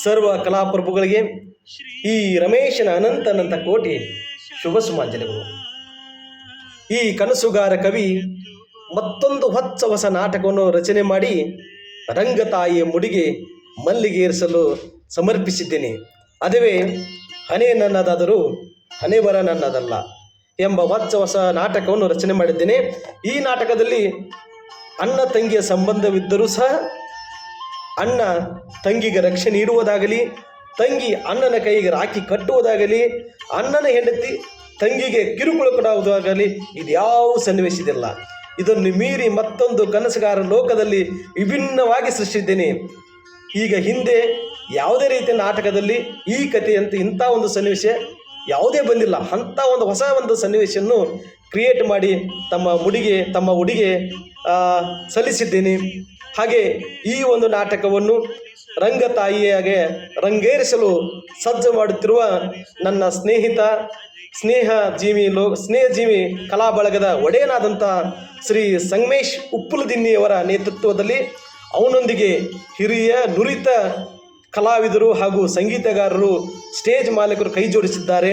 ಸರ್ವ ಕಲಾಪ್ರಭುಗಳಿಗೆ ಈ ರಮೇಶನ ಅನಂತ ಕೋಟಿ ಶುಭ ಸುಮಾಂಜಲಿಗಳು. ಈ ಕನಸುಗಾರ ಕವಿ ಮತ್ತೊಂದು ಹೊಸ ನಾಟಕವನ್ನು ರಚನೆ ಮಾಡಿ ರಂಗತಾಯಿಯ ಮುಡಿಗೆ ಮಲ್ಲಿಗೇರಿಸಲು ಸಮರ್ಪಿಸಿದ್ದೇನೆ. ಅದುವೇ ಹಣೆ ನನ್ನದಾದರೂ ಹಣೆ ಬರ ನನ್ನದಲ್ಲ ಎಂಬ ಹೊಸ ನಾಟಕವನ್ನು ರಚನೆ ಮಾಡಿದ್ದೇನೆ. ಈ ನಾಟಕದಲ್ಲಿ ಅಣ್ಣ ತಂಗಿಯ ಸಂಬಂಧವಿದ್ದರೂ ಸಹ ಅಣ್ಣ ತಂಗಿಗೆ ರಕ್ಷೆ ನೀಡುವುದಾಗಲಿ, ತಂಗಿ ಅಣ್ಣನ ಕೈಗೆ ರಾಖಿ ಕಟ್ಟುವುದಾಗಲಿ, ಅಣ್ಣನ ಹೆಂಡತಿ ತಂಗಿಗೆ ಕಿರುಕುಳ ಕೊಡುವುದಾಗಲಿ ಇದ್ಯಾವ ಸನ್ನಿವೇಶದಿಲ್ಲ. ಇದನ್ನು ಮೀರಿ ಮತ್ತೊಂದು ಕನಸುಗಾರ ಲೋಕದಲ್ಲಿ ವಿಭಿನ್ನವಾಗಿ ಸೃಷ್ಟಿಸಿದ್ದೇನೆ. ಈಗ ಹಿಂದೆ ಯಾವುದೇ ರೀತಿಯ ನಾಟಕದಲ್ಲಿ ಈ ಕಥೆಯಂತೆ ಇಂಥ ಒಂದು ಸನ್ನಿವೇಶ ಯಾವುದೇ ಬಂದಿಲ್ಲ. ಅಂಥ ಒಂದು ಹೊಸ ಸನ್ನಿವೇಶವನ್ನು ಕ್ರಿಯೇಟ್ ಮಾಡಿ ತಮ್ಮ ಉಡಿಗೆ ಸಲ್ಲಿಸಿದ್ದೇನೆ. ಹಾಗೆ ಈ ಒಂದು ನಾಟಕವನ್ನು ರಂಗತಾಯಿಯಾಗೆ ರಂಗೇರಿಸಲು ಸಜ್ಜು ಮಾಡುತ್ತಿರುವ ನನ್ನ ಸ್ನೇಹಜೀವಿ ಕಲಾ ಬಳಗದ ಒಡೆಯನಾದಂಥ ಶ್ರೀ ಸಂಗಮೇಶ್ ಉಪ್ಪುಲದಿನ್ನಿಯವರ ನೇತೃತ್ವದಲ್ಲಿ ಅವನೊಂದಿಗೆ ಹಿರಿಯ ನುರಿತ ಕಲಾವಿದರು ಹಾಗೂ ಸಂಗೀತಗಾರರು, ಸ್ಟೇಜ್ ಮಾಲೀಕರು ಕೈ ಜೋಡಿಸಿದ್ದಾರೆ.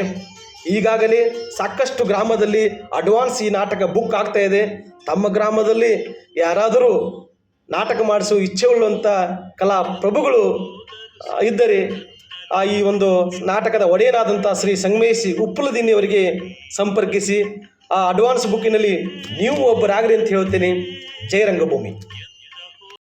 ಈಗಾಗಲೇ ಸಾಕಷ್ಟು ಗ್ರಾಮದಲ್ಲಿ ಅಡ್ವಾನ್ಸ್ ಈ ನಾಟಕ ಬುಕ್ ಆಗ್ತಾ ಇದೆ. ತಮ್ಮ ಗ್ರಾಮದಲ್ಲಿ ಯಾರಾದರೂ ನಾಟಕ ಮಾಡಿಸುವ ಇಚ್ಛೆ ಉಳ್ಳುವಂಥ ಕಲಾ ಪ್ರಭುಗಳು ಇದ್ದರೆ ಈ ಒಂದು ನಾಟಕದ ಒಡೆಯರಾದಂಥ ಶ್ರೀ ಸಂಗಮೇಶ್ ಉಪ್ಪುಲದಿನ್ನಿಯವರಿಗೆ ಸಂಪರ್ಕಿಸಿ ಆ ಅಡ್ವಾನ್ಸ್ ಬುಕ್ಕಿನಲ್ಲಿ ನೀವು ಒಬ್ಬರಾಗ್ರಿ ಅಂತ ಹೇಳ್ತೇನೆ. ಜಯ ರಂಗಭೂಮಿ.